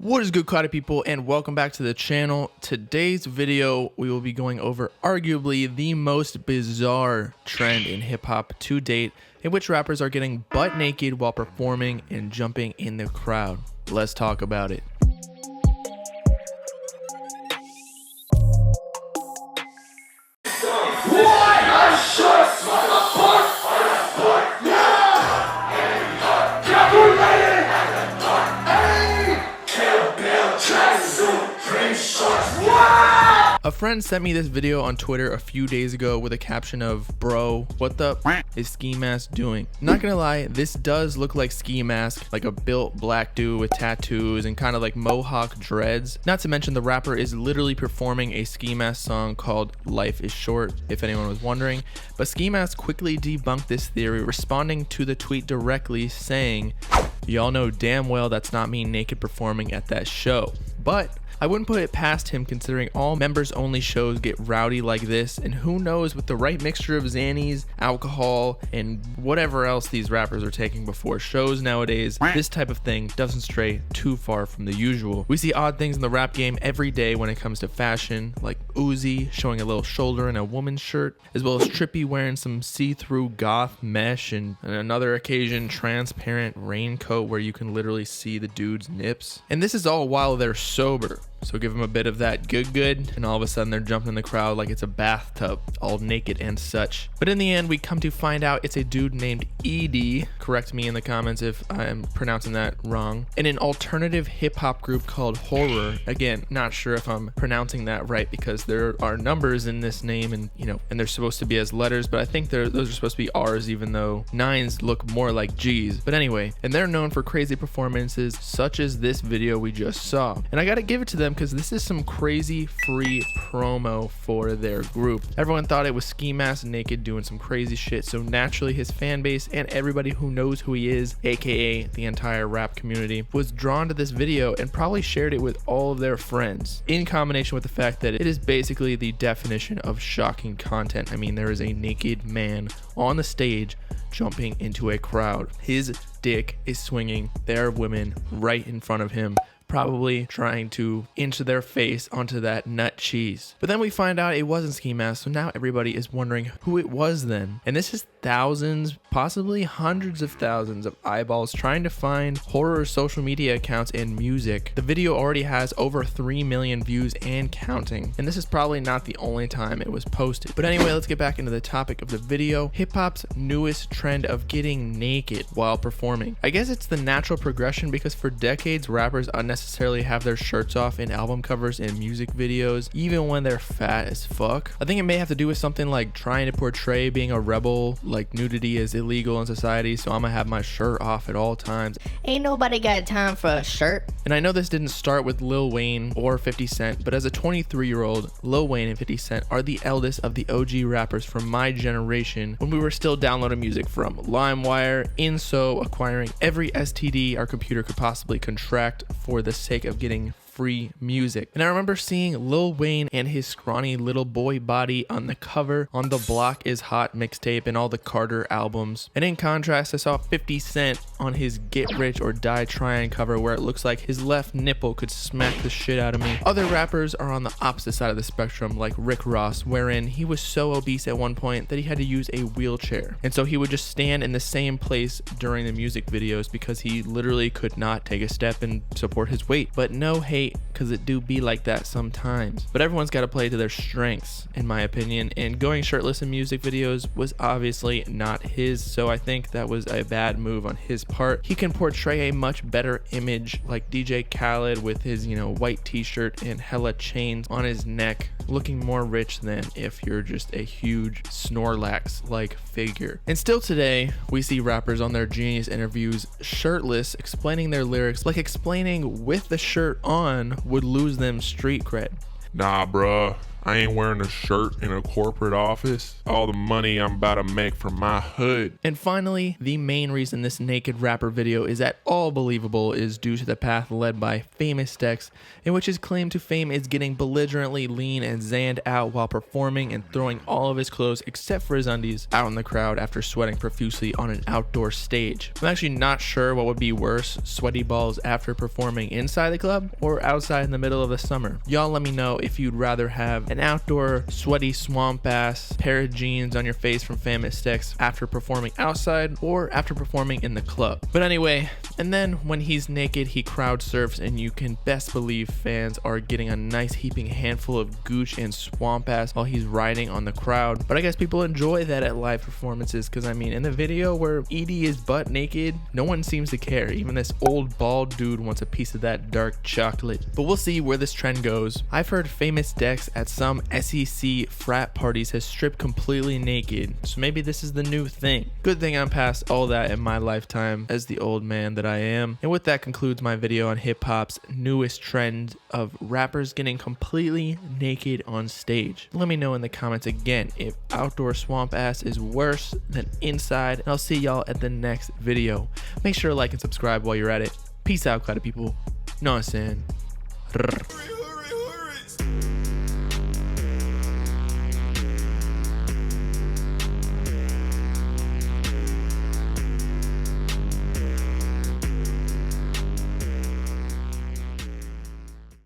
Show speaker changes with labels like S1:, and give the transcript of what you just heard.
S1: What is good, Cloudy people, and welcome back to the channel. Today's video, we will be going over arguably the most bizarre trend in hip-hop to date, in which rappers are getting butt naked while performing and jumping in the crowd. Let's talk about it. A friend sent me this video on Twitter a few days ago with a caption of, "Bro, what the is Ski Mask doing?" Not gonna lie, this does look like Ski Mask, like a built black dude with tattoos and kind of like mohawk dreads. Not to mention the rapper is literally performing a Ski Mask song called Life is Short, if anyone was wondering. But Ski Mask quickly debunked this theory, responding to the tweet directly saying, "Y'all know damn well that's not me naked performing at that show." But I wouldn't put it past him, considering all members only shows get rowdy like this, and who knows, with the right mixture of Xannies, alcohol, and whatever else these rappers are taking before shows nowadays, this type of thing doesn't stray too far from the usual. We see odd things in the rap game every day when it comes to fashion, like Uzi showing a little shoulder in a woman's shirt, as well as Trippy wearing some see-through goth mesh, and on another occasion transparent raincoat where you can literally see the dude's nips. And this is all while they're sober. So give them a bit of that good, and all of a sudden they're jumping in the crowd like it's a bathtub, all naked and such. But in the end, we come to find out it's a dude named ED, correct me in the comments if I'm pronouncing that wrong, in an alternative hip-hop group called Horror. Again, not sure if I'm pronouncing that right because there are numbers in this name, and and they're supposed to be as letters, but I think those are supposed to be R's, even though 9s look more like G's. But anyway, and they're known for crazy performances such as this video we just saw. And I gotta give it to them because this is some crazy free promo for their group. Everyone thought it was Ski Mask naked doing some crazy shit, so naturally his fan base and everybody who knows who he is, aka the entire rap community, was drawn to this video and probably shared it with all of their friends, in combination with the fact that it is basically the definition of shocking content. I mean, there is a naked man on the stage jumping into a crowd. His dick is swinging. There are women right in front of him, probably trying to inch their face onto that nut cheese. But then we find out it wasn't Ski Mask, so now everybody is wondering who it was then. And this is thousands, possibly hundreds of thousands of eyeballs trying to find Horror social media accounts and music. The video already has over 3 million views and counting, and this is probably not the only time it was posted. But anyway, let's get back into the topic of the video. Hip-hop's newest trend of getting naked while performing. I guess it's the natural progression because for decades rappers unnecessarily have their shirts off in album covers and music videos, even when they're fat as fuck. I think it may have to do with something like trying to portray being a rebel, like nudity is illegal in society, so I'm gonna have my shirt off at all times.
S2: Ain't nobody got time for a shirt.
S1: And I know this didn't start with Lil Wayne or 50 Cent, but as a 23-year-old, Lil Wayne and 50 Cent are the eldest of the OG rappers from my generation when we were still downloading music from LimeWire, InSo, acquiring every STD our computer could possibly contract for the sake of getting free music. And I remember seeing Lil Wayne and his scrawny little boy body on the cover on the Block Is Hot mixtape and all the Carter albums. And in contrast, I saw 50 Cent on his Get Rich or Die Tryin' cover where it looks like his left nipple could smack the shit out of me. Other rappers are on the opposite side of the spectrum, like Rick Ross, wherein he was so obese at one point that he had to use a wheelchair. And so he would just stand in the same place during the music videos because he literally could not take a step and support his weight. But no hate, because it do be like that sometimes. But everyone's got to play to their strengths, in my opinion, and going shirtless in music videos was obviously not his, so I think that was a bad move on his part. He can portray a much better image like DJ Khaled with his, white t-shirt and hella chains on his neck, looking more rich than if you're just a huge Snorlax-like figure. And still today, we see rappers on their Genius interviews shirtless, explaining their lyrics like explaining with the shirt on would lose them street cred.
S3: Nah, bruh. I ain't wearing a shirt in a corporate office. All the money I'm about to make from my hood.
S1: And finally, the main reason this naked rapper video is at all believable is due to the path led by Famous Dex, in which his claim to fame is getting belligerently lean and zanned out while performing and throwing all of his clothes except for his undies out in the crowd after sweating profusely on an outdoor stage. I'm actually not sure what would be worse, sweaty balls after performing inside the club or outside in the middle of the summer. Y'all let me know if you'd rather have an outdoor sweaty swamp ass pair of jeans on your face from Famous Dex after performing outside or after performing in the club. But anyway, and then when he's naked he crowd surfs, and you can best believe fans are getting a nice heaping handful of gooch and swamp ass while he's riding on the crowd. But I guess people enjoy that at live performances, because I mean in the video where Edie is butt naked, no one seems to care. Even this old bald dude wants a piece of that dark chocolate. But we'll see where this trend goes. I've heard Famous Dex at some SEC frat parties has stripped completely naked, so maybe this is the new thing. Good thing I'm past all that in my lifetime as the old man that I am. And with that concludes my video on hip hop's newest trend of rappers getting completely naked on stage. Let me know in the comments again if outdoor swamp ass is worse than inside, and I'll see y'all at the next video. Make sure to like and subscribe while you're at it. Peace out, clouded people. Know what I'm saying?